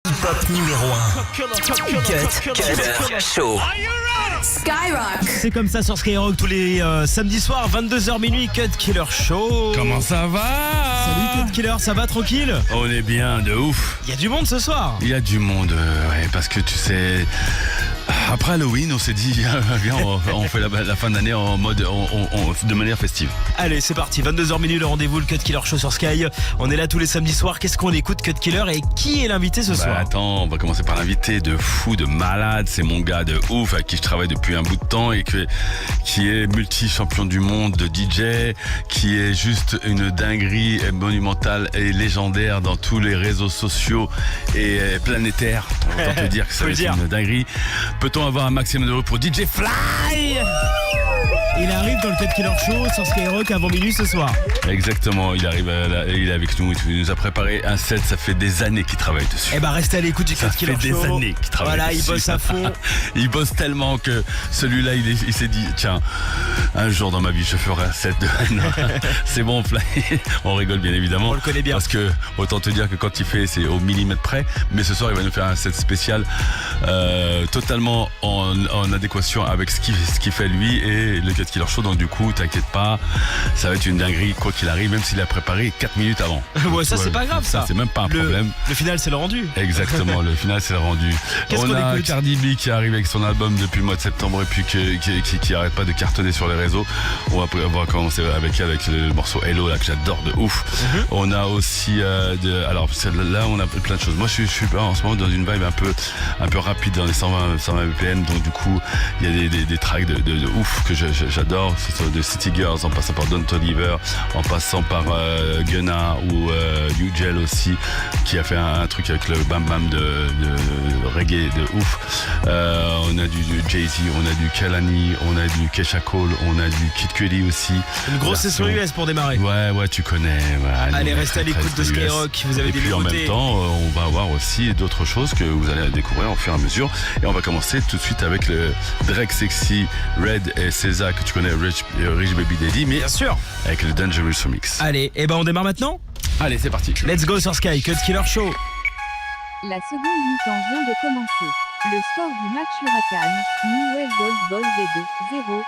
Hip-hop numéro 1. Cut Killer Show. Skyrock. C'est comme ça sur Skyrock tous les samedis soirs, 22h minuit, Cut Killer Show. Comment ça va? Salut Cut Killer, ça va tranquille? On est bien, de ouf. Il y a du monde ce soir. Il y a du monde, ouais, parce que tu sais, après Halloween, on s'est dit, viens, on fait la fin d'année en mode, de manière festive. Allez, c'est parti, 22h minuit, le rendez-vous, le Cut Killer Show sur Sky. On est là tous les samedis soirs. Qu'est-ce qu'on écoute, Cut Killer, et qui est l'invité ce soir? Attends, on va commencer par l'invité de fou, de malade. C'est mon gars de ouf avec qui je travaille depuis un bout de temps et qui est multi-champion du monde de DJ, qui est juste une dinguerie monumentale et légendaire dans tous les réseaux sociaux et planétaires. Autant te dire que ça va être une dinguerie. Peut-on avoir un maximum d'euros pour DJ Fly? Il arrive dans le Cut Killer Show sur Skyrock avant minuit ce soir. Exactement, il arrive, il est avec nous, il nous a préparé un set, ça fait des années qu'il travaille dessus. Eh bah restez à l'écoute du Cut Killer Show. Ça fait des années qu'il travaille dessus. Voilà, il bosse à fond. Il bosse tellement que celui-là, il s'est dit, tiens, un jour dans ma vie, je ferai un set de... Non, c'est bon, Fly. On rigole bien évidemment. On le connaît bien. Parce que, autant te dire que quand il fait, c'est au millimètre près. Mais ce soir, il va nous faire un set spécial, totalement en adéquation avec ce qu'il fait lui et le Cut Killer Show. Donc du coup, t'inquiète pas, ça va être une dinguerie quoi qu'il arrive, même s'il a préparé 4 minutes avant. Ouais, ça c'est pas grave ça. C'est même pas un problème. Le final c'est le rendu. Exactement, le final c'est le rendu. On a écoute Cardi B qui arrive avec son album depuis le mois de septembre et puis qui arrête pas de cartonner sur les réseaux. On va commencer avec elle avec le morceau Hello là que j'adore de ouf. On a aussi alors là on a plein de choses. Moi je suis en ce moment dans une vibe un peu rapide dans les 120 BPM, donc du coup il y a des tracks de ouf que j'adore, de City Girls en passant par Don Toliver, en passant par Gunna ou Ugel aussi, qui a fait un truc avec le Bam Bam de reggae de ouf. On a du Jay-Z, on a du Kehlani, on a du Kesha Cole, on a du Kid Cudi aussi. Une grosse session US pour démarrer. Ouais, tu connais. Ouais, allez, restez à l'écoute de Skyrock, vous avez des nouveautés. Et puis en même temps, on va avoir aussi d'autres choses que vous allez découvrir au fur et à mesure. Et on va commencer tout de suite avec le Drake Sexy, Red et César que tu connais, Rich Baby Daddy, mais bien sûr avec le Dangerous Remix. Allez, et ben on démarre maintenant. Allez, c'est parti. Let's go sur Sky, Cut Killer Show. La seconde mi-temps vient de commencer. Le score du match Huracan, Newell's Old Boys V2, 0-2.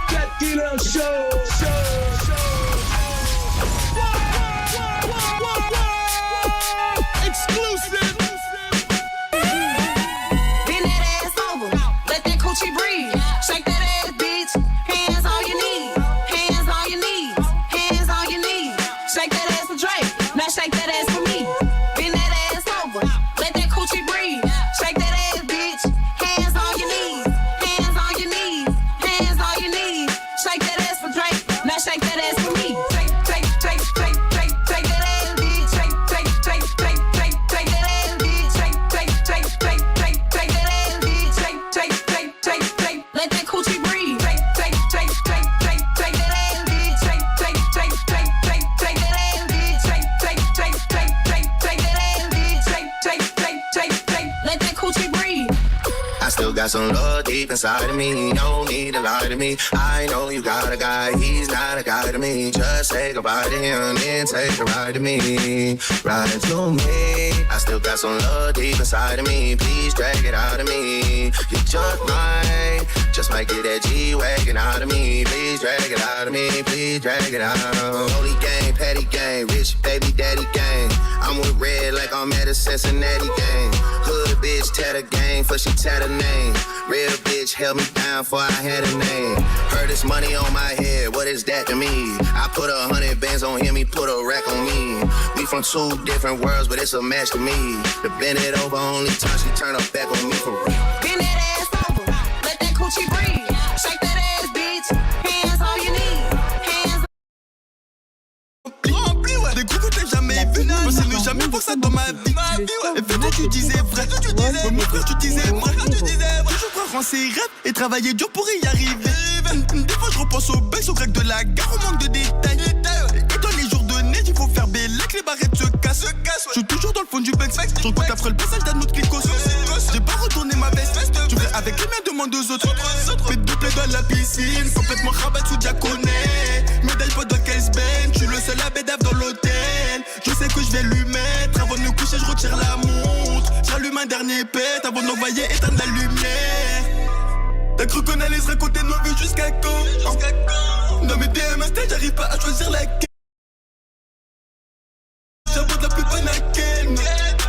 Cut Killer Show. Exclusive. Bend that ass over, let that coochie breathe. Shake that ass, bitch. Hands on your knees, hands on your knees, hands on your knees. Shake that ass for Drake, now shake that ass for me. Bend that ass over, let that coochie breathe. Shake that ass, bitch. Hands on your knees, hands on your knees, hands on your knees. Shake that ass for Drake, now shake that ass for me. Got some love deep inside of me, no need to lie to me. I know you got a guy, he's not a guy to me. Just say goodbye to him and take a ride to me, ride to me. I still got some love deep inside of me, please drag it out of me. You just might get that G-Wagon out of me. Please drag it out of me, please drag it out. Holy gang, petty gang, rich baby daddy gang. I'm with Red like I'm at a Cincinnati gang. Hood bitch, tatter gang, for she tatter name. Real bitch held me down before I had a name. Heard this money on my head, what is that to me? I put 100 bands on him, he put a rack on me. We from two different worlds, but it's a match to me. To bend it over, only time she turn her back on me for real. Bend that ass over, let that coochie breathe. Shake that ass, bitch. Hands on your knees, hands. Rempli, ouais. Des coups que t'es jamais vu. Pensez ne jamais voir ça dans ma vie. Et peut-être tu disais vrai, mon frère tu disais moi. Je crois en ses rêves et travailler dur pour y arriver. Des fois je repense au bec, au grec de la gare, au manque de détails. Et dans les jours de neige, il faut faire belle que les barrettes se cassent. Je suis toujours dans le fond du bec, je recompte après le passage d'un autre clicos. J'ai pas retourné ma veste, tu fais avec les mains, demande aux autres. Mets deux plaies dans la piscine, complètement rabat sous diaconé. Médaille pas dans 15 bench, je suis le seul à bédave dans l'hôtel. un dernier pet avant d'envoyer éteindre la lumière. T'as cru qu'on allait se raconter nos vies jusqu'à quand? Dans mes DM Insta, j'arrive pas à choisir laquelle. J'aborde la plus bonne à Ken.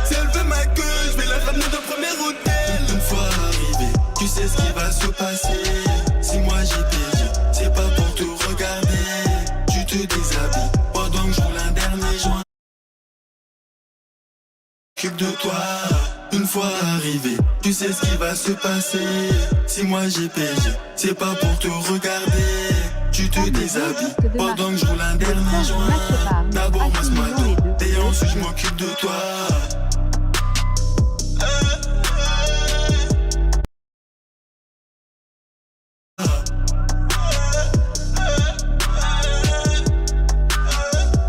Si elle veut ma queue, je vais la ramener d'un premier hôtel. Une fois arrivé, tu sais ce qui va se passer. Si moi j'y payé, c'est pas pour te regarder. Tu te déshabilles pendant que je roule un dernier joint. Occupe de toi. Une fois arrivé, tu sais ce qui va se passer. Si moi j'ai payé, c'est pas pour te regarder. Tu te déshabilles pendant que je roule un dernier joint. D'abord masse-moi tout, et ensuite je m'occupe de toi.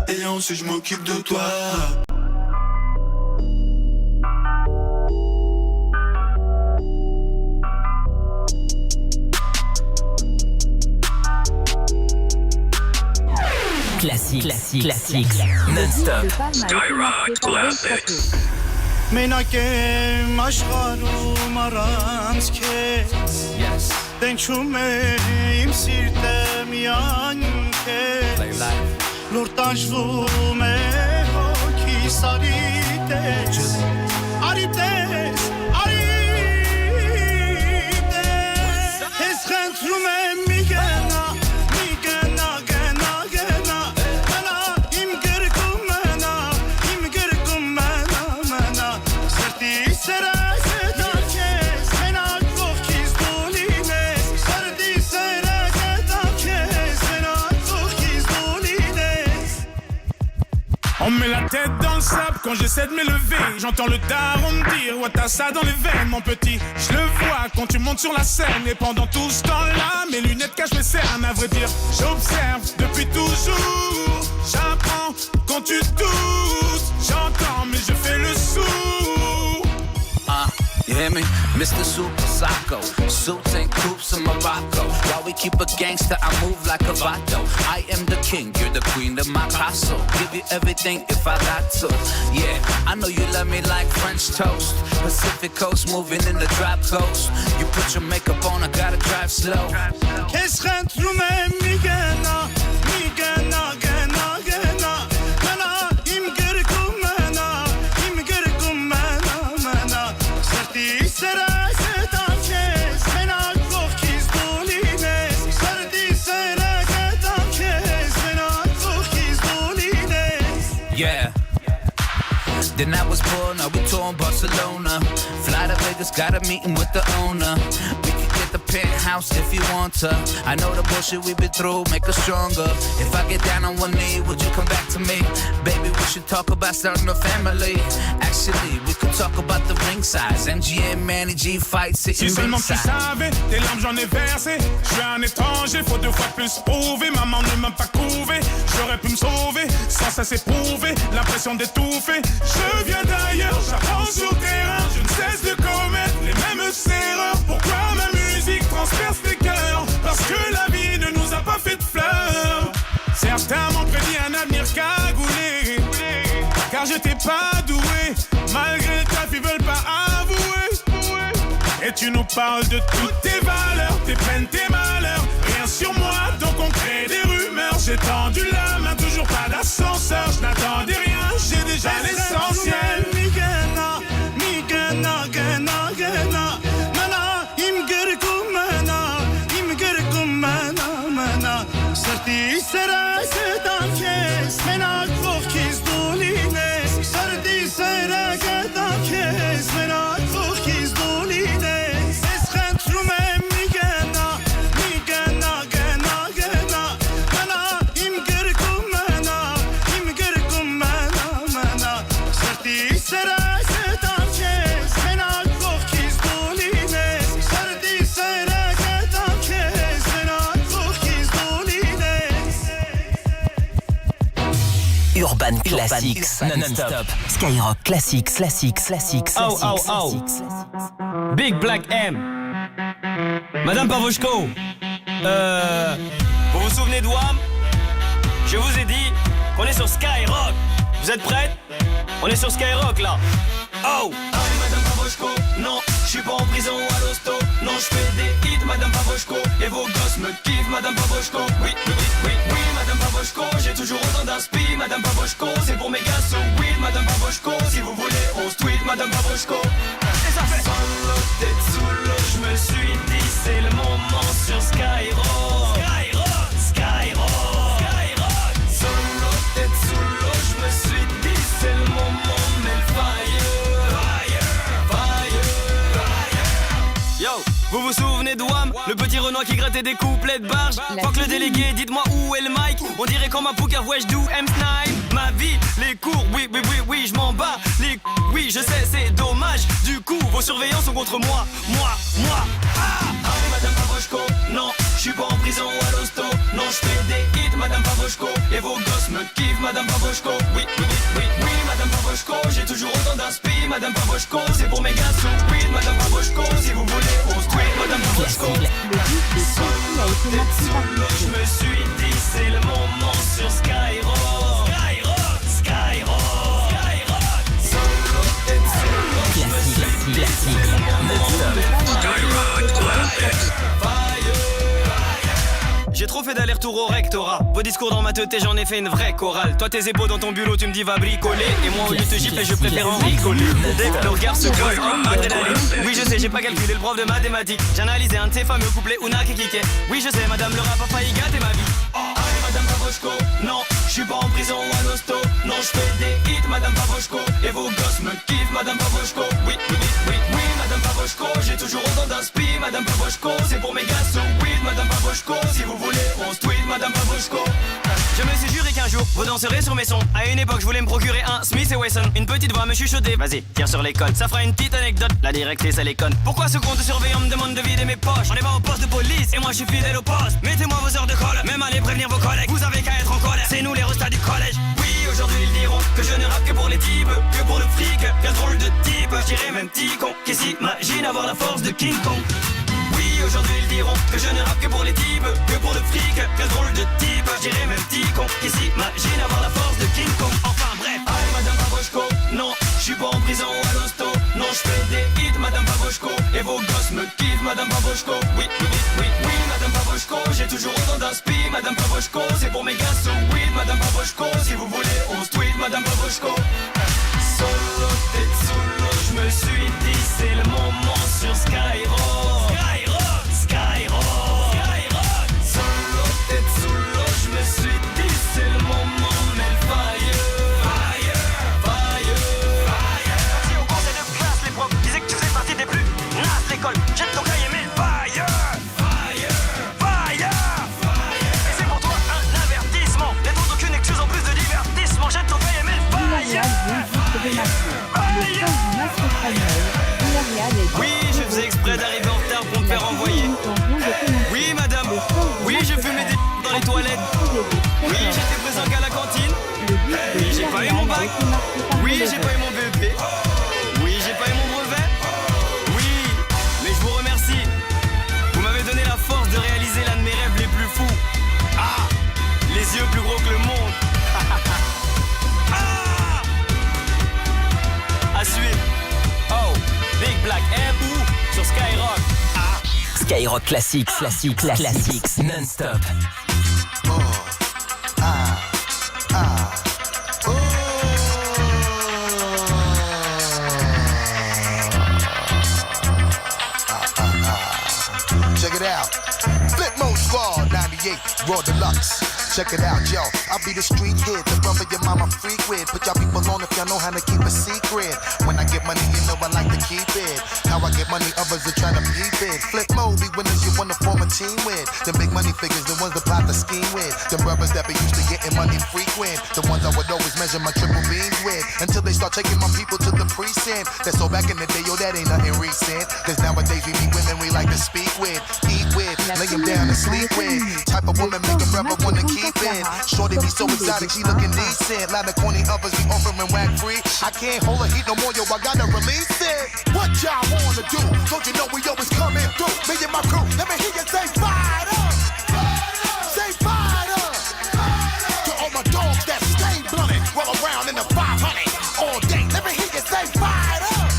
Et ensuite je m'occupe de toi. Classique, non-stop. Skyrock Classics. Menake mashgharum aranz kes Denchum im sirtem yankes Lurtajvum hoki sarites Arites Es khentrum migena On me met la tête dans le sable quand j'essaie de m'élever. J'entends le daron me dire ouais t'as ça dans les veines mon petit. Je le vois quand tu montes sur la scène. Et pendant tout ce temps-là mes lunettes cachent mes cernes. À vrai dire j'observe depuis toujours. J'apprends quand tu doutes. J'entends mais je fais le sourd. You hear me? Mr. Super Psycho. Suits and coops in Morocco. While we keep a gangster, I move like a vato. I am the king, you're the queen of my castle. Give you everything if I got to. Yeah, I know you love me like French toast. Pacific coast, moving in the drop coast. You put your makeup on, I gotta drive slow. Yeah. Then I was born, now we touring Barcelona. Fly to Vegas, got a meeting with the owner. We could get the penthouse if you want to. I know the bullshit we've been through, make us stronger. If I get down on one knee, would you come back to me? Baby, we should talk about starting a family. Actually, we could talk about the ring size. MGM, Manny G fight, sitting si seulement ringside. tu savais, tes larmes j'en ai versé. Je suis un étranger, faut 2 fois plus prouver. Maman ne m'a pas couvé, j'aurais pu me sauver. Sans ça c'est prouvé, l'impression d'étouffer. Je viens d'ailleurs, j'apprends sur le terrain. Je ne cesse de commettre les mêmes erreurs. Pourquoi ma musique transperce les cœurs? Parce que la vie ne nous a pas fait de fleurs. Certains m'ont prédit un avenir cagoulé, car j'étais pas doué. Malgré ta fille veulent pas avouer. Et tu nous parles de toutes tes valeurs, tes peines, tes malheurs. Rien sur moi, donc on crée des rumeurs. J'ai tendu la main, toujours pas d'ascenseur. Je n'attendais rien, j'ai déjà l'essentiel. Urban Classics, non-stop. Skyrock Classics. Oh. Big Black M. Madame Pavoshko. Vous vous souvenez de WAM? Je vous ai dit qu'on est sur Skyrock. Vous êtes prêtes? On est sur Skyrock là. Oh. Pavoshko. Non, je suis pas en prison à l'hosto. Non, je fais des hits, Madame Pavoshko. Et vos gosses me kiffent, Madame Pavoshko. Oui, oui, oui, oui, Madame Pavoshko. J'ai toujours autant d'inspi, Madame Pavoshko. C'est pour mes gars, so oui, Madame Pavoshko. Si vous voulez, on se tweet, Madame Pavoshko. Et ça fait solo, tête sous l'eau. Je me suis dit, c'est le moment sur Skyrock. Skyrock, Skyrock, Skyrock. Solo, tête sous l'eau. Je me suis dit, c'est le moment, mais le fire, fire, fire. Yo, vous vous souvenez de Wham, le petit Renoir qui grattait des couplets de barge. Fuck le délégué, dites-moi où est le mic. On dirait quand ma pouca, ouais, j'dou M-Snipe. Ma vie, les cours, oui, oui, oui, oui, je m'en bats. Les oui, je sais, c'est dommage. Du coup, vos surveillants sont contre moi. Moi. Ah, Madame Pavoshko. Non, je suis pas en prison à l'hosto. Non, je fais des hits, Madame Pavoshko. Et vos gosses me kiffent, Madame Pavoshko. Oui, oui, oui, oui, Madame Pavoshko. J'ai toujours autant d'inspi, Madame Pavoshko. C'est pour mes gars, so tweet, Madame Pavoshko. Si vous voulez, on se tweet, Madame Pavoshko. Solo, tête sous l'eau, je me suis dit, c'est le moment sur Skyrock. Skyrock, Skyrock, Skyrock. Solo, tête sous l'eau, je me suis dit, c'est le moment. J'ai trop fait d'aller-retour au rectorat. Vos discours dans ma tête et j'en ai fait une vraie chorale. Toi tes épaules dans ton bulot tu me dis va bricoler. Et moi au lieu de te gifler je préfère en rigoler. Dès que nos regards se collent, adrénaline. Oui je sais j'ai pas calculé le prof de mathématiques. J'ai analysé un de ces fameux couplets Ouna qui kickait. Oui je sais madame le rap a failli gâter ma vie. Madame Pavoshko. Non, je suis pas en prison à l'hosto. Non, je fais des hits, Madame Pavoshko. Et vos gosses me kiffent, Madame Pavoshko. Oui, oui, oui, oui, Madame Pavoshko. J'ai toujours autant d'inspi, Madame Pavoshko. C'est pour mes gars, so weed, Madame Pavoshko. Si vous voulez, on se tweet, Madame Pavoshko. Je me suis juré qu'un jour, vous danserez sur mes sons. À une époque, je voulais me procurer un Smith & Wesson. Une petite voix me chuchotait. Vas-y, tire sur les codes. Ça fera une petite anecdote. La directrice, elle est conne. Pourquoi ce compte surveillant me demande de vider mes poches? On est pas au poste de police et moi je suis fidèle au poste. Mettez-moi vos heures de colle, même allez prévenir vos collègues. Vous avez qu'à être en colère. C'est nous les restats du collège. Oui, aujourd'hui ils diront que je ne rappe que pour les types, que pour le fric. Quel drôle de type. Je dirais même petit con qui s'imagine avoir la force de King Kong. Oui, aujourd'hui ils diront que je ne rappe que pour les types, que pour le fric. Quel drôle de type. Je dirais même petit con qui s'imagine avoir la force de King Kong. Enfin bref. Aïe Madame Pavoshko. Non, je suis pas en prison à l'hosto. Non, je fais des hits, Madame Pavoshko. Et vos gosses me kiffent, Madame Pavoshko. Oui, oui, oui, oui, Madame Pavoshko. J'ai toujours autant d'inspi, Madame Pavoshko. C'est pour mes gars, so weed, Madame Pavoshko. Si vous voulez, on se tweet, Madame Pavoshko. Solo, tête sous l'eau, je me suis dit, c'est le moment sur Skyrock. Skyrock, Skyrock, Skyrock. Solo, tête sous l'eau, je me suis dit, c'est le moment, mais le fire. Fire, fire, fire. Si au conseil de classe, les profs disaient que tu faisais partie des plus nazes l'école. Jette ton cahier, mais fire. Fire, fire, fire. Et c'est pour toi un avertissement. N'étant aucune excuse en plus de divertissement. Jette ton cahier, mais fire. Oui, je faisais exprès d'arriver en retard pour me faire envoyer. Oui, madame. Oui, je fumais des dans les toilettes. Oui, j'étais présent qu'à la cantine. Oui, j'ai pas eu mon bac. Oui, j'ai pas eu mon BEP. Oui, j'ai pas eu mon brevet. Oui, mais je vous remercie. Vous m'avez donné la force de réaliser l'un de mes rêves les plus fous. Ah, les yeux plus gros que le monde. Ah, à suivre. Oh, Big Black M ou sur Skyrock. Ah. Skyrock Classics, classics, non-stop. Check it out. Flip Mode Squad 98, Raw Deluxe. Check it out, yo. I'll be the street kid, the brother your mama freak with. Put y'all people on if y'all know how to keep a secret. When I get money, you know I like to keep it. How I get money, others are trying to peep it. Flip Mode, be winners you wanna form a team with. The big money figures, the ones that plot the scheme with. The brothers that be used to getting money frequent. The ones I would always measure my triple beams with. Until they start taking my people to the precinct. That's all back in the day, yo, that ain't nothing recent. Cause nowadays we meet women we like to speak with, eat with, lay them down and sleep with. Type of woman make a brother wanna keep in. Shorty be so exotic, she looking decent. Lot of corny others be offering whack free. I can't hold her heat no more, yo, I gotta release it. What y'all wanna do? Don't you know we always coming through? Me and my crew, let me hear you say fired up. Say fired up. To all my dogs that stay blunted, roll around in the 500 all day. Let me hear you say fired up.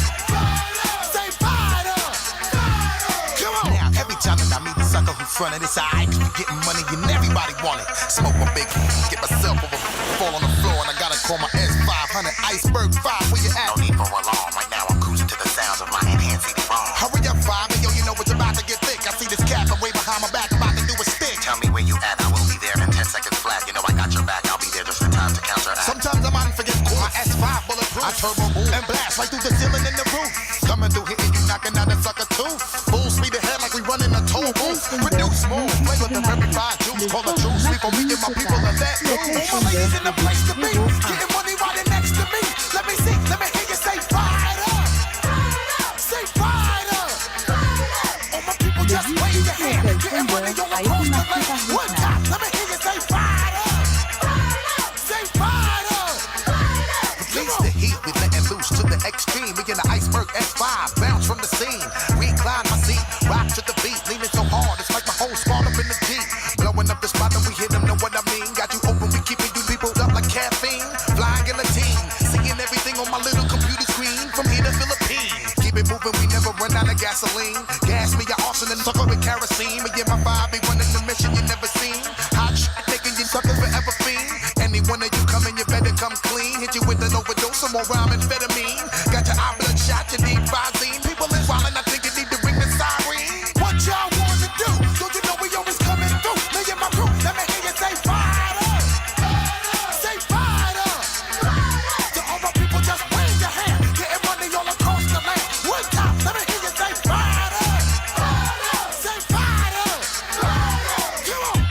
front of this eye. Getting money and everybody want it. Smoke my big, get myself over, fall on the floor, and I gotta call my S500 Iceberg 5. Where you at? No need for alarm. Right now I'm cruising to the sounds of my enhanced CD-ROM. Hurry up, 5, and yo, you know it's about to get thick. I see this cat away behind my back, about to do a stick. Tell me where you at, I will be there in 10 seconds flat. You know I got your back, I'll be there just in time to counteract. Sometimes I might forget my S5 bulletproof. I turbo move and blast right through the ceiling and the roof. Coming through hitting you, knocking out a sucker tooth. Full speed ahead like we running a toll booth. Produce more, play with the very fine juice. Call the truth, sleep on me and my people are that. All my ladies in the place to be, getting money right next to me. Let me see, let me hear you say fired up. Say fired up. All my people just wave your hand, getting money all across the land. One time, let me hear you say fired up. Say fired up. Release the heat, we letting loose to the extreme. We get an Iceberg S5, bounce from the scene. Recline my seat, rock to the beat, leaning so hard, it's like my whole spawn up in the Jeep. Blowing up the spot and we hit them, know what I mean. Got you open, we keeping you people up like caffeine. Flying guillotine, seeing everything on my little computer screen. From here to Philippines, keep it moving, we never run out of gasoline. Gas me your arson and sucker with kerosene. Me and my vibe be running the mission you never seen. Hot shit, taking you suckers forever fiend. Any one of you coming, you better come clean. Hit you with an overdose, some more rhyme amphetamine. Got your eye bloodshot, you need Visine. People is wildin', I think you need to ring the siren. What y'all wanna do? Don't you know we always coming through? Me and my crew, let me hear you say fired up. Say fired up. To all my people, just wave your hand. Getting money all across the land. One time, let me hear you say fired up. Say fired up. Come on.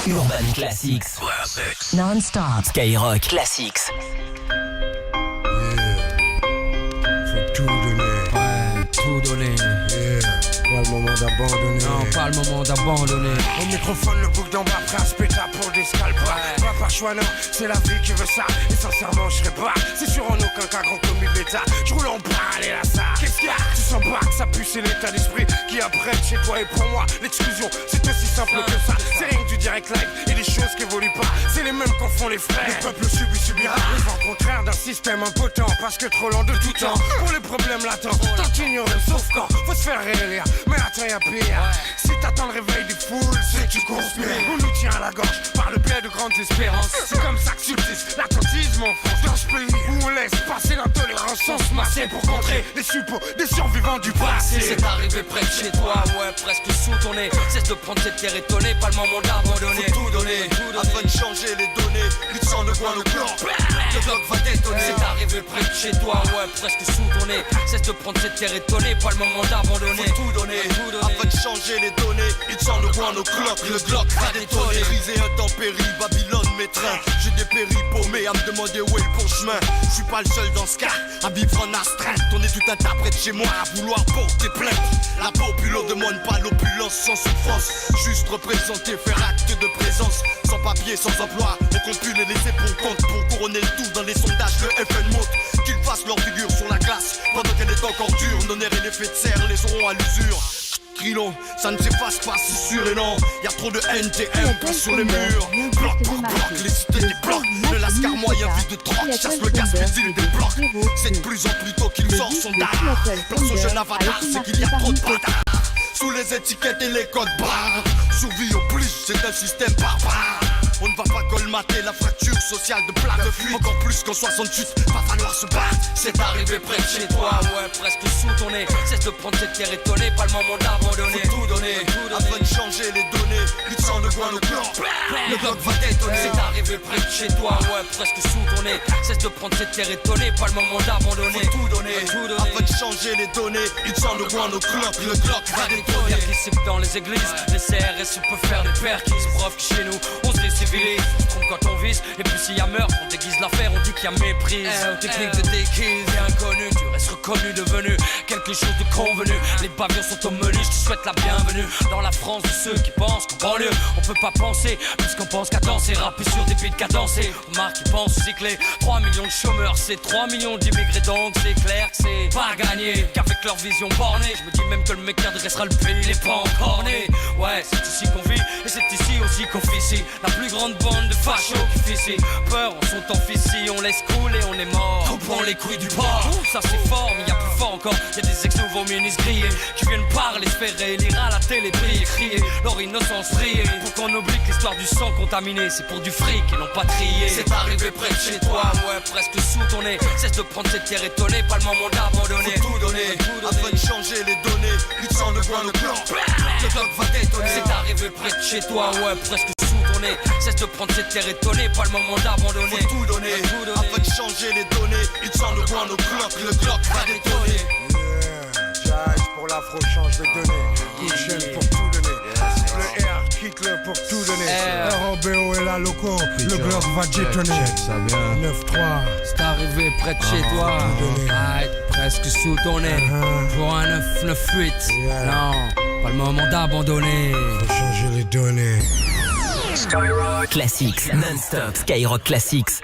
Urban Classics. Non-stop. Skyrock Classics. Faut tout donner. Ouais, tout donner. Pas le moment d'abandonner. Non, pas le moment d'abandonner. Au microphone, le bouc d'en bas, prêt à se péter pour des scalps. Pas par choix, non, c'est la vie qui veut ça. Et sincèrement, je serais pas. C'est sûr en aucun cas grand comme il l'État. Je roule en balle et là ça. Qu'est-ce qu'il y a? Tu sens pas que ça pue, c'est l'état d'esprit qui apprête chez toi et pour moi. L'exclusion, c'est aussi simple que ça. C'est rien que du direct live et des choses qui évoluent pas. C'est les mêmes qu'en font les frères. Le peuple subit, subira. Le vent contraire d'un système impotent. Parce que trop lent de tout temps. Pour les problèmes latents, tant ignoré, sauf quand faut se faire réélire. Mais attends, y'a pire. Si t'attends le réveil des foules, c'est que tu conspires. On nous tient à la gorge par le biais de grandes espérances. C'est comme ça que subsiste l'attentisme en France. Dans ce pays où on laisse passer l'intolérance sans se masser pour contrer les suppôts des survivants du passé. C'est arrivé près de chez toi, ouais, presque sous ton nez. Cesse de prendre cette terre étonnée, pas le moment d'abandonner. Faut tout donner, afin de changer les données. Lutte sans le coin, le clan. Le bloc va détonner. C'est arrivé près de chez toi, ouais, presque sous ton nez. Cesse de prendre cette terre étonnée, pas le moment d'abandonner. Faut tout donner, afin de changer les données. Lutte sans le coin, le clock. Le bloc va détonner. Brisé, intempérie, Babylone, mes trains. J'ai dépéri, paumé à me demander où est le bon chemin. Je suis pas le seul dans ce cas à vivre en astreinte. On est tout un tas près de chez moi à vouloir porter plainte. La populace demande pas l'opulence sans souffrance. Juste représenter, faire acte de présence. Sans papier, sans emploi, on compte plus les laisser pour compte. Pour couronner le tout dans les sondages, le FN montre qu'ils fassent leur figure sur la glace. Pendant qu'elle est encore dure, nos nerfs et l'effet de serre les auront à l'usure. Trilon, ça ne s'efface pas, c'est sûr et non. Y'a trop de NTM sur les murs. Bloc par bloc, les cités des blocs. Le lascar moyen vide de troc, chasse le gaz, mais il débloque. C'est de plus en plus tôt qu'il sort son dard. Place au jeune avatar, c'est qu'il y a trop de bâtards. Sous les étiquettes et les codes barres. Survie au plus, c'est un système barbare. On ne va pas colmater la fracture sociale de plat de fuite. Encore plus qu'en 68, va falloir se battre. C'est arrivé près de chez toi, ouais, presque sous ton nez. Cesse de prendre cette terre étonnée, pas le moment d'abandonner. Faut tout donner, afin de changer les données. Lutte sans le coin, le clan. Le bloc va détonner. C'est arrivé près de chez toi, ouais, presque sous ton nez. Cesse de prendre cette terre étonnée, pas le moment d'abandonner. Faut tout donner, afin de changer les données. Lutte sans le coin, le clock. Le bloc va détonner. Y'a qui sait que dans les églises, les CRS peuvent faire des pères qui se prouvent que chez nous, on se décivilise. On se trompe quand on vise, et puis s'il y a meurtre, on déguise l'affaire, on dit qu'il y a méprise. Technique de déguise, et inconnu, tu restes reconnu, devenu quelque chose de convenu. Les pavillons sont au menu, je te souhaite la bienvenue dans la France de ceux qui pensent qu'en banlieue on peut pas penser, puisqu'on pense qu'à danser, rapper sur des beats cadencés. Remarque qui pense cycler, 3 millions de chômeurs, c'est 3 millions d'immigrés, donc c'est clair que c'est pas gagné. Qu'avec leur vision bornée, je me dis même que le mec qui adressera le pays, il est pas encore né. Ouais, c'est ici qu'on vit, et c'est ici aussi qu'on officie. La plus grande bande de fachos qui fait ici peur, on sont en ici, on laisse couler, on est mort. Coupons les couilles du porc. Ça c'est fort, mais y'a plus fort encore. Y'a des ex-nouveaux ministres grillés qui viennent parler, se faire élire à la télé, briller, crier leur innocence briller. Pour qu'on oublie que l'histoire du sang contaminé, c'est pour du fric et non pas trier. C'est arrivé près de chez toi, ouais, presque sous ton nez. Cesse de prendre cette terre étonnée, pas le moment d'abandonner. Faut tout donner, afin de changer les données. Lutte de bois, le plan, le bloc va détonner. C'est arrivé près de chez toi, ouais, presque sous ton nez. Cesse de prendre cette terre étonnée, pas le moment d'abandonner. Faut tout donner, afin de changer les données. Lutte de bois, le bloc va détonner. Jazz pour l'afro, change de données. Couchen pour tout donner. Le R, quitte-le pour tout donner. ROBO et la loco, le bloc va détonner. 9-3. C'est arrivé près de chez toi. Presque sous ton nez. Pour un 9-9-8. Non, pas le moment d'abandonner. Faut changer les données. Skyrock Classics, non-stop. Skyrock Classics.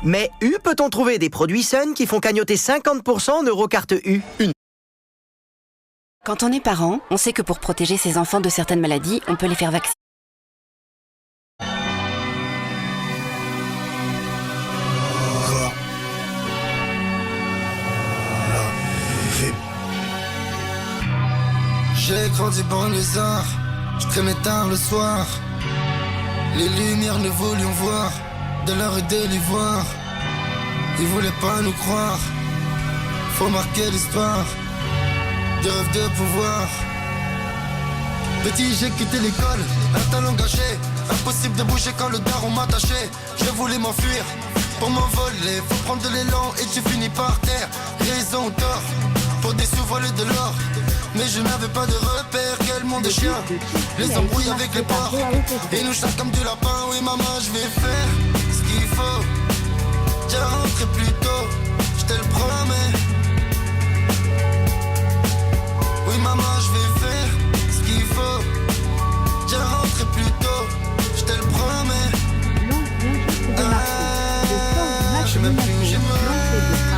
Mais U, peut-on trouver des produits Sun qui font cagnotter 50% en Eurocarte U? Quand on est parent, on sait que pour protéger ses enfants de certaines maladies, on peut les faire vacciner. J'ai grandi banlieusard, Je traînais tard le soir. Les lumières ne voulions voir. De l'or et de l'ivoire. Ils voulaient pas nous croire. Faut marquer l'histoire. Des rêves de pouvoir. Petit, j'ai quitté l'école, un talent gâché. Impossible de bouger quand le daron m'attachait. Je voulais m'enfuir pour m'envoler. Faut prendre de l'élan et tu finis par terre. Raison ou tort, pour des sous voler de l'or. Mais je n'avais pas de repère, quel monde de chien. Les embrouilles avec les porcs. Et nous chassent comme du lapin. Oui maman, je vais faire ce qu'il faut. J'ai rentré plus tôt, je te le promets. Oui maman, je vais faire ce qu'il faut. J'ai rentré plus tôt, je te le promets. Je sais même plus où j'ai mal,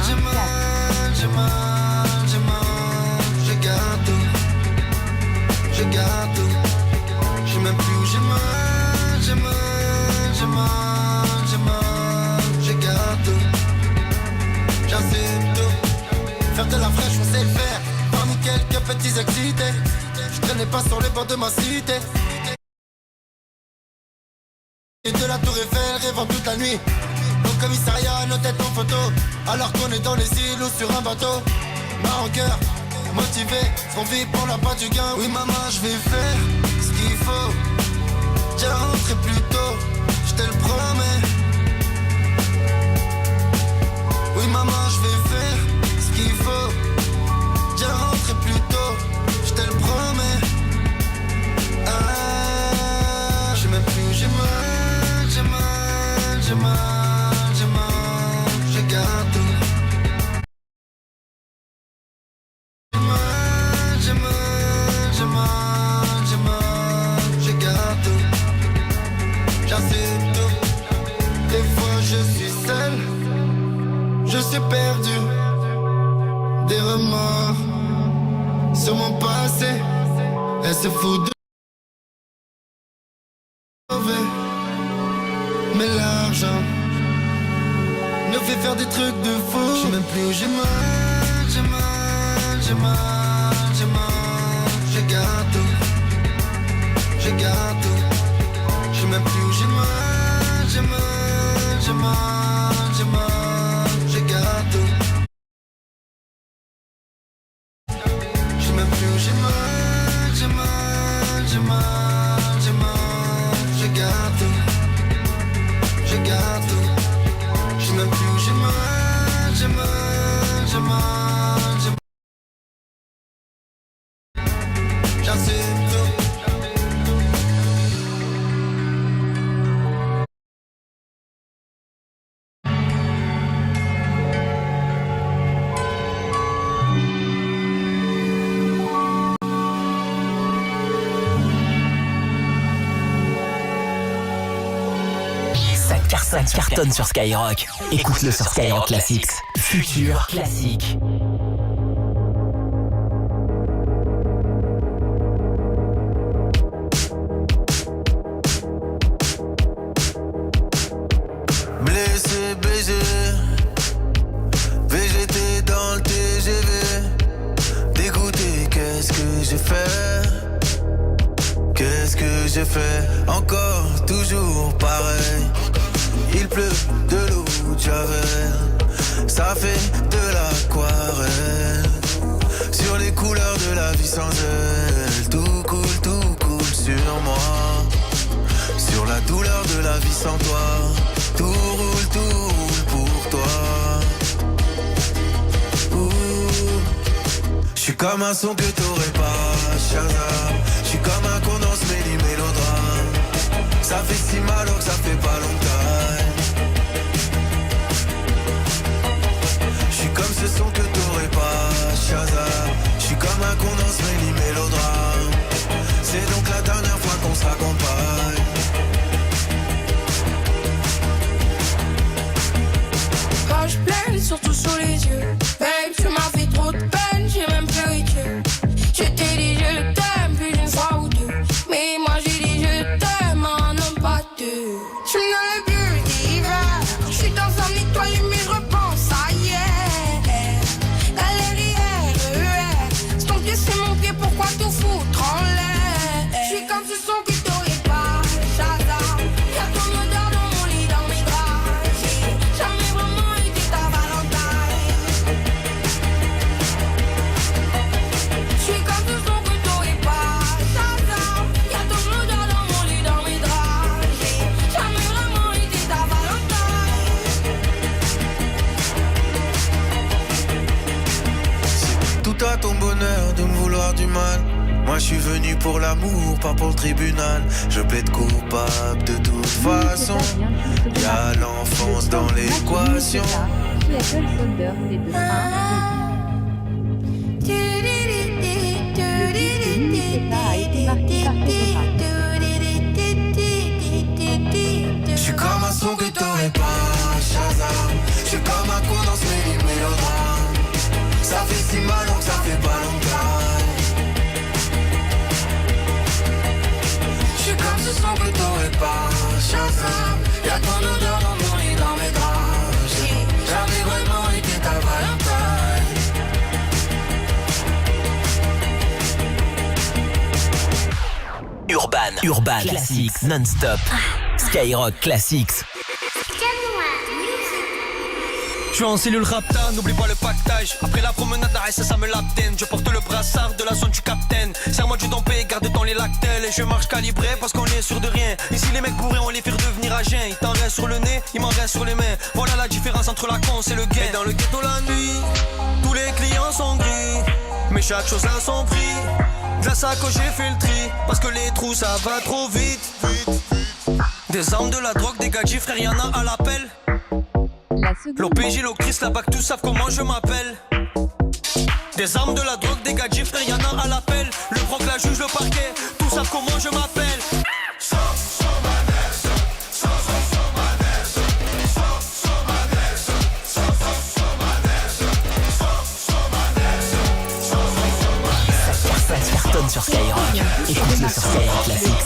j'ai mal, j'ai mal, j'ai mal. Je garde tout, je garde tout. Je sais même plus où j'ai mal, j'ai mal, j'ai mal, j'ai mal. Je garde tout, j'assume tout. Faire de la fraîche, on sait le faire. Parmi quelques petits excités, je traînais pas sur les bords de ma cité. Et de la tour Eiffel, rêvant toute la nuit. Au commissariat, nos têtes en photo. Alors qu'on est dans les îles ou sur un bateau. Main en cœur, motivé, on vit pour la part du gain. Oui maman, je vais faire ce qu'il faut. J'ai rentré plus tôt, je te le promets. Oui maman, je vais faire ce qu'il faut. J'ai rentré plus tôt, je te le promets. Je sais même plus où j'ai mal, j'ai mal, j'ai mal, j'ai mal. Je garde tout. J'ai mal, j'ai mal, j'ai mal. Je garde tout. J'assume tout. Des fois je suis seul, je suis perdu. Des remords sur mon passé. Elle se fout de mauvais. Mais l'argent nous fait faire des trucs de fou. Je sais même plus où j'ai mal, j'ai mal, j'ai mal, j'ai mal. Je garde tout, je garde tout. Je sais même plus où j'ai mal, j'ai mal, j'ai mal, j'ai mal. Je garde tout. Je sais même plus où j'ai mal, j'ai mal, j'ai mal, j'ai mal. Je garde tout, je garde tout. Je sais même plus où j'ai mal, j'ai mal, j'ai mal, j'ai mal. J'assume tout. Ça cartonne sur Skyrock. Écoute-le sur Skyrock Classics. Futur classique. Blessé, baisé, VGT dans le TGV. Dégoûté, qu'est-ce que j'ai fait? Qu'est-ce que j'ai fait? Encore, toujours pareil. Il pleut de l'eau de Javel, ça fait de l'aquarelle. Sur les couleurs de la vie sans elle, tout coule sur moi. Sur la douleur de la vie sans toi, tout roule pour toi. J'suis comme un son que t'aurais pas, Shazam. J'suis comme un condense mélodrame. Ça fait si mal que ça fait pas longtemps. J'suis comme ce son que t'aurais pas, Shazam. J'suis comme un condense mélodrame. C'est donc la dernière fois qu'on se raccompagne. Quand je pleure, surtout sur les yeux. Babe, tu m'as fait trop de peine, j'ai même pleuré que. Je t'ai dit je t'aime plus d'une fois ou deux. Mais moi j'ai dit je t'aime un homme pas deux. venu pour l'amour, pas pour le tribunal. Je plaide coupable de toute façon. Y'a l'enfance dans l'équation. Qui a seul soldeur fait de pain a été marqué par J'suis comme un son que t'aurais pas, Shazam. J'suis comme un con dans ce mélodrame. Ça fait si mal donc ça fait pas longtemps. J'suis comme ce son que t'aurais pas, Shazam. Y'a ton odeur dans mon lit, dans mes draps. J'ai jamais vraiment été ta Valentine. Urban Classics non-stop. Skyrock Classics. Je suis en cellule rapta, n'oublie pas le pactage. Après la promenade, la ça me l'abdène. Je porte le brassard de la zone du capitaine. Serre-moi du dompé, garde dans les lactelles. Et je marche calibré parce qu'on est sûr de rien. Ici les mecs pourraient on les faire devenir à jeun. Il t'en reste sur le nez, il m'en reste sur les mains. Voilà la différence entre la con et le gain. Et dans le ghetto la nuit, tous les clients sont gris. Mais chaque chose a son prix. De la sacoche j'ai fait le tri. Parce que les trous ça va trop vite. Des armes, de la drogue, des gadgets, frère y'en a à l'appel. L'OPJ, l'octrice, la BAC, tous savent comment je m'appelle. Des armes, de la drogue, des gadgets, frère y'en a à l'appel. Le proc, la juge, le parquet, tous savent comment je m'appelle. Sur Skyrock, écoute-le sur Skyrock Classics.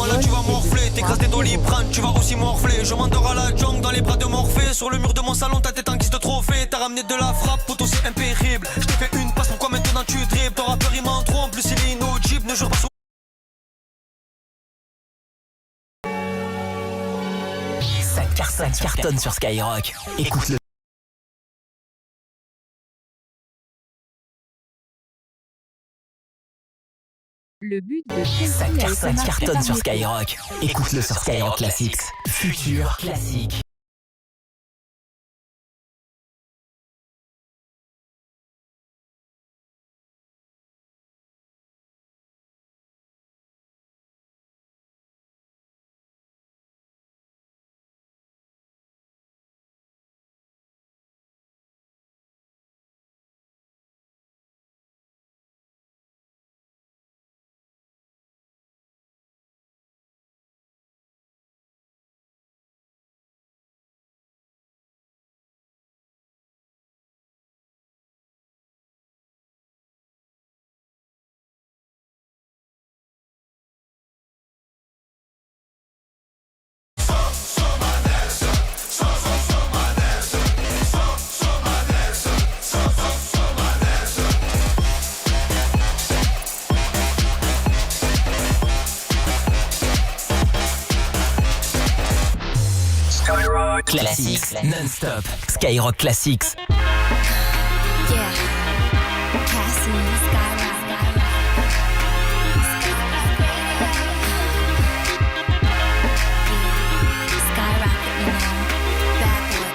Là tu vas morfler, t'écrases des doliprane, tu vas aussi morfler. Je m'endors à la jungle dans les bras de Morphée. Sur le mur de mon salon, ta tête en guise de trophée. T'as ramené de la frappe, poteau c'est impérible. Je t'ai fait une passe, pourquoi maintenant tu dribbles? Ton rappeur il m'en trompe, plus il est inaudible. Ne jure pas sur... Ça cartonne sur Skyrock, écoute-le. Le but de ça cartonne sur Skyrock. Écoute-le sur Skyrock Classics. Futur classique. Classics non-stop. Skyrock Classics. Yeah. Cassie, Skyrock. Skyrock, you know. Bad boy.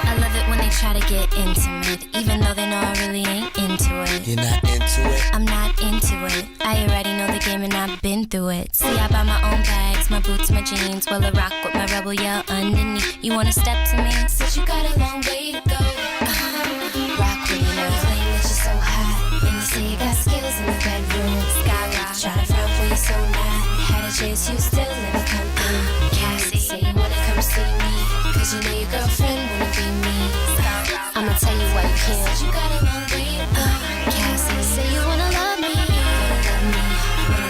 I love it when they try to get intimate, even though they know I really ain't into it. You're not into it? I'm not into it. I already know the game and I've been through it. See, I buy my own bags, my boots, my jeans. Well, I rock with my rebel yell underneath. You wanna step to me? Said you got a long way to go. Rock with me now. Claim that you're so hot. And you say you got skills in the bedroom. Skyrock. Try to front for you so not. Had a chance, you still never come through. Cassie, say you wanna come see me. Cause you know your girlfriend wanna be me. Skyrock. I'ma tell you why you can't. Said you got a long way to go. Cassie, say you wanna love me.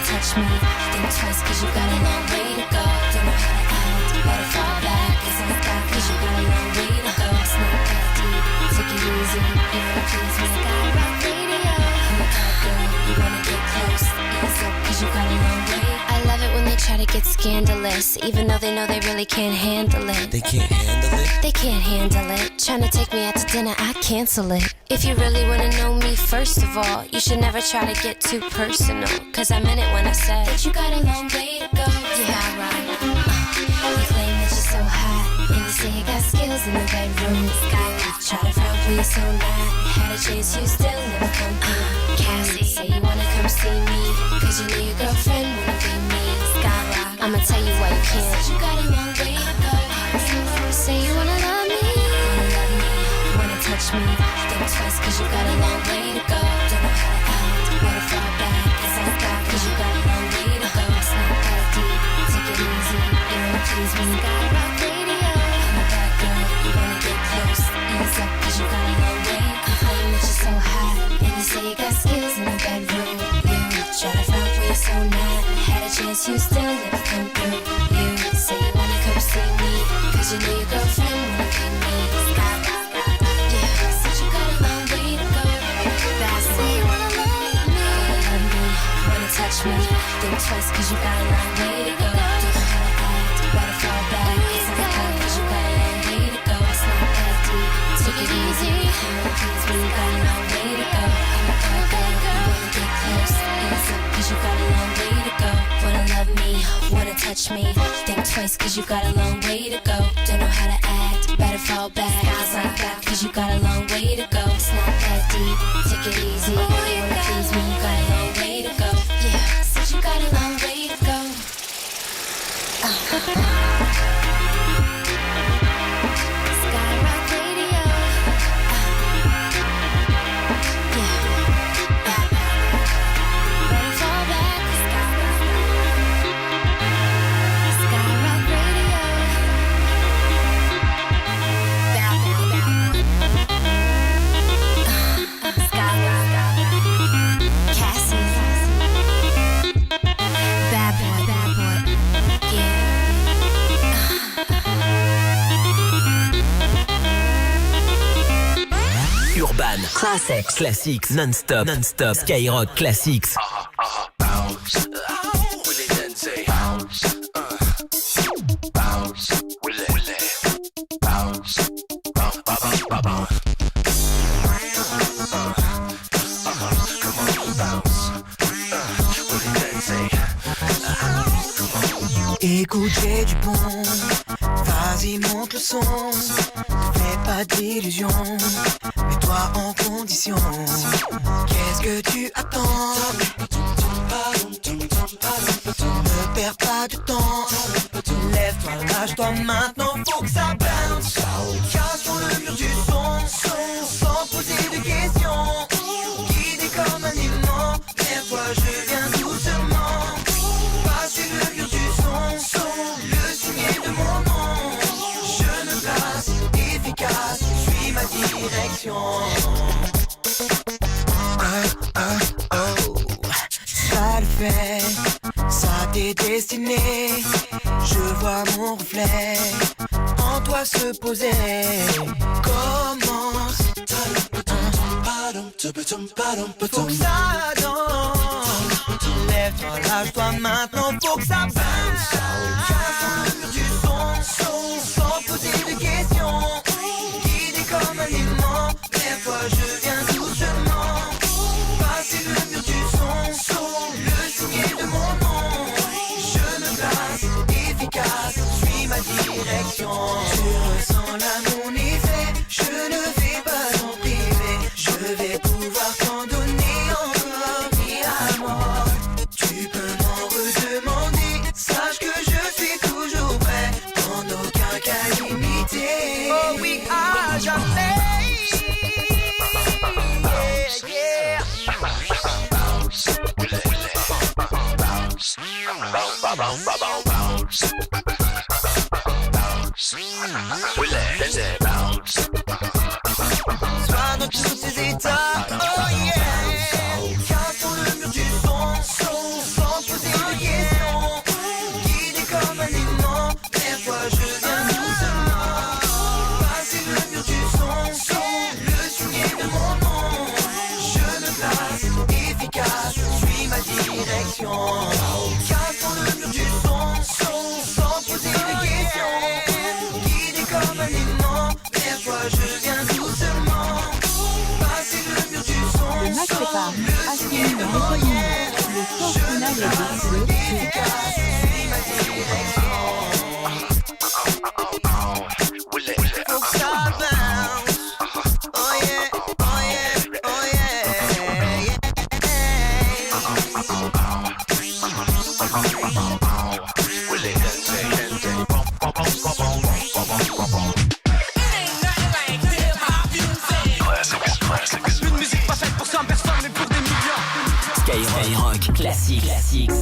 Touch me, think twice cause you got a long way to go. Don't know how to act, better fall back. Cause I'm back cause you got a long way to go. It's not that deep, take it easy. You wanna please me, Skyrock Radio. I'm a hot girl, you wanna get close. Ease up cause you got a long way. I love it when they try to get scandalous, even though they know they really can't handle it. They can't handle it? They can't handle it. Tryna take me out to dinner, I cancel it. If you really wanna know me, first of all, you should never try to get too personal. Cause I meant it when I said that you got a long way to go. Yeah, right. You claim that you're so hot. And you say you got skills in the bedroom. Try to front when you're so mad. Had a chance, you still never come through. Cassie, say you wanna come see me, cause you know your girlfriend wanna be me. Skyrock, I'ma tell you why you can't. Said you got a long way to go. Say you wanna love me, wanna touch me. Think twice cause you got a long way to go. Don't know how to act, wanna fall back. It's like that cause you got a long way to go. It's not that deep, take it easy. You wanna please me. Skyrock radio, I'm a bad girl, you wanna get close. Ease up cause you got a long way. You claim that you're so hot, and you say you got skills in the bedroom. You try to front when you're so mad. Had a chance, you still never come through. You say you wanna come see me, cause you know your girlfriend wanna be me. Skyrock, yeah, said you got a long way to go. Bad say you wanna love me, wanna touch me. Think twice cause you got a long way to go. Don't know how to act, better fall back. It's like that cause you got a long way to go. It's not that deep, take it easy. You wanna please me, you got a long way to go. I'm a bad girl, you wanna get close. Ease up cause you got a long way to go. Wanna love me, wanna touch me. Think twice cause you got a long way to go. Don't know how to act, better fall back. It's like that cause you got a long way to go. It's not that deep, take it easy. You wanna please me, you got a long way to go. Yeah, said you got a long way to go. Skyrock radio. Better fall back. Skyrock radio. Skyrock. Cassie. Bad boy. Yeah. Urban Classics. Classics non-stop. Skyrock Classics. Écoute, j'ai du bon, vas-y monte le son. Ne fais pas d'illusions, mets-toi en condition. Qu'est-ce que tu attends? Ne perds pas de temps. Lève-toi, lâche-toi maintenant, faut que ça bounce. Casse sur le mur du son, sans poser de questions. Guidé comme un aimant, vers toi je viens doucement. Passer le mur du son, le signet de mon nom. Je me place, efficace, suis ma direction. Ça le fait, ça t'est destiné. Je vois mon reflet en toi se poser. Commence. Faut que ça danse. Lève-toi, lâche-toi maintenant, faut que ça bounce. Casse le mur du son, sans poser de questions. Guidé comme un aimant, vers toi je viens doucement. Passer le mur du son, le signet de mon nom. Je me place, efficace, suis ma direction. Tu ressens là mon effet, je ne vais pas en priver. Je vais pouvoir t'en donner encore, ni à mort. Tu peux m'en redemander, sache que je suis toujours prêt, en aucun cas limité. Oh oui, à jamais. Yeah, Sois dans tous ces états, oh yeah. Casse sur le mur du son, sans poser de questions. Guidé comme un aimant, vers toi je viens doucement. Passer le mur du son, le signet de mon nom. Je me place, efficace, suis ma direction. Casse sur le mur du son, sans poser de questions. Guidé comme un aimant, vers toi je viens doucement. Passer le mur du son, Le match est par le signet de mon nom. Le score final est de Efficace, suis ma direction. Skyrock Classics.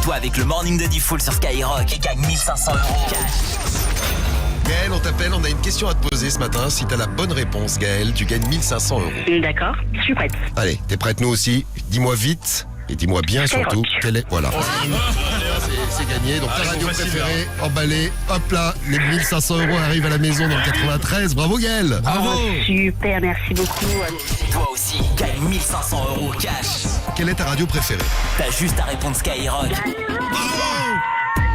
Avec le morning de Diffoul sur Skyrock et gagne 1500 € cash. Gaël, on t'appelle, on a une question à te poser ce matin. Si t'as la bonne réponse, Gaël, tu gagnes 1500 €. D'accord, je suis prête. Allez, t'es prête, nous aussi. Dis-moi vite et dis-moi bien Skyrock. surtout quelle est. Voilà. C'est gagné. Donc ta radio préférée, emballée. Hop là, les 1500 € arrivent à la maison dans le 93. Bravo Gaël. Bravo. Super, merci beaucoup. Toi aussi, gagne 1500 € cash. Quelle est ta radio préférée? T'as juste à répondre Skyrock.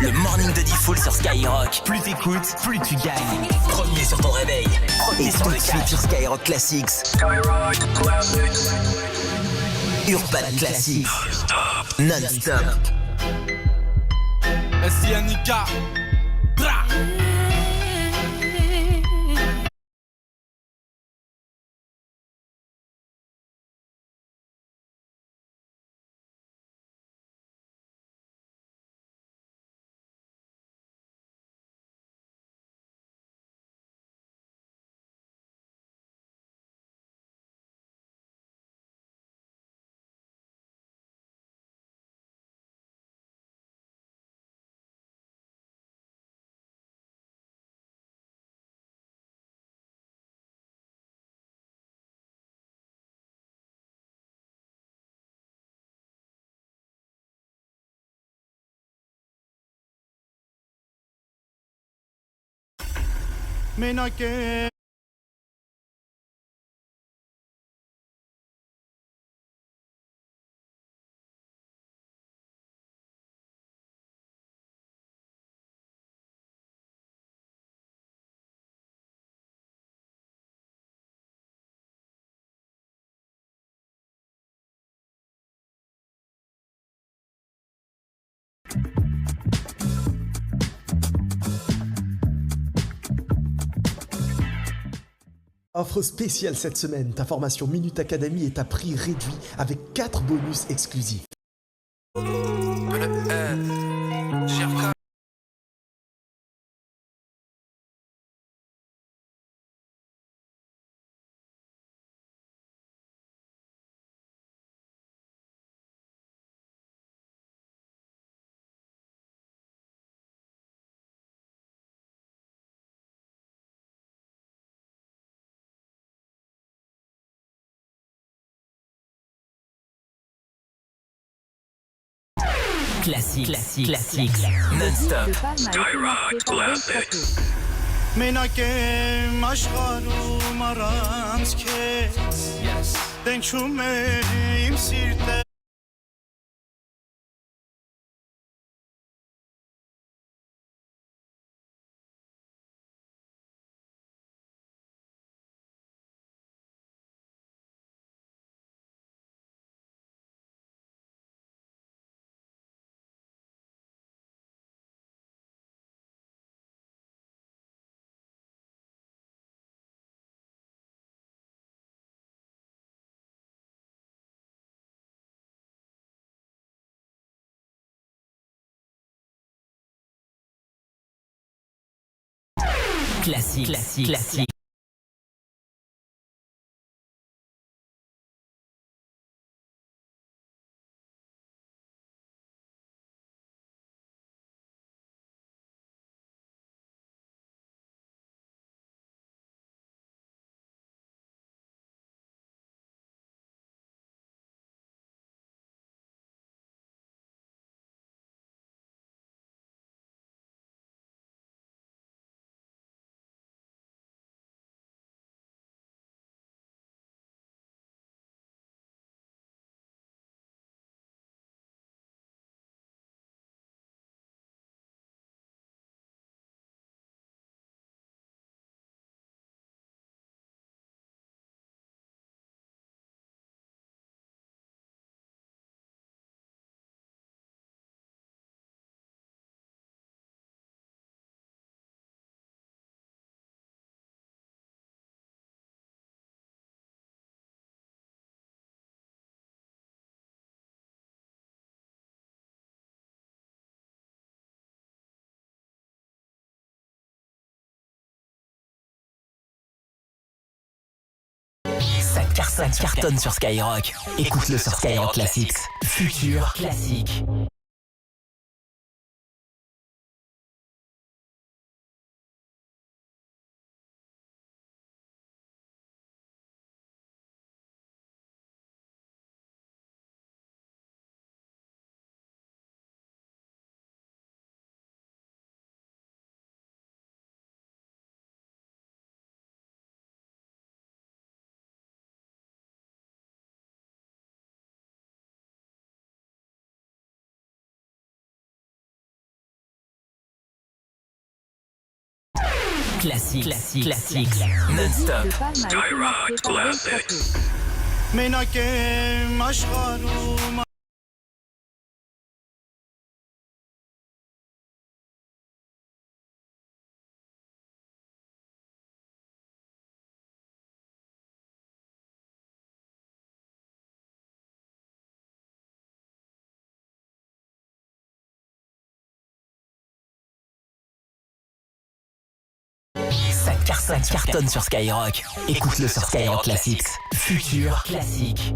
Le morning de Diffoul sur Skyrock. Plus t'écoutes, plus tu gagnes. Premier sur ton réveil. Premier sur le cash sur Skyrock Classics. Urban Classics. Non-stop. SINIK. مناكه Offre spéciale cette semaine, ta formation Minute Academy est à prix réduit avec 4 bonus exclusifs. Classique, non-stop. Skyrock Classics. مناكه مشغالو مرامز كيس دنشومه يمسيرته Classique. Ça cartonne sur Skyrock. Écoute-le sur Skyrock Classics. Futur classique. Classique. Non-stop. Skyrock Classics. مناكه مشغالو Ça cartonne sur Skyrock. Écoute-le sur Skyrock Classics. Futur classique.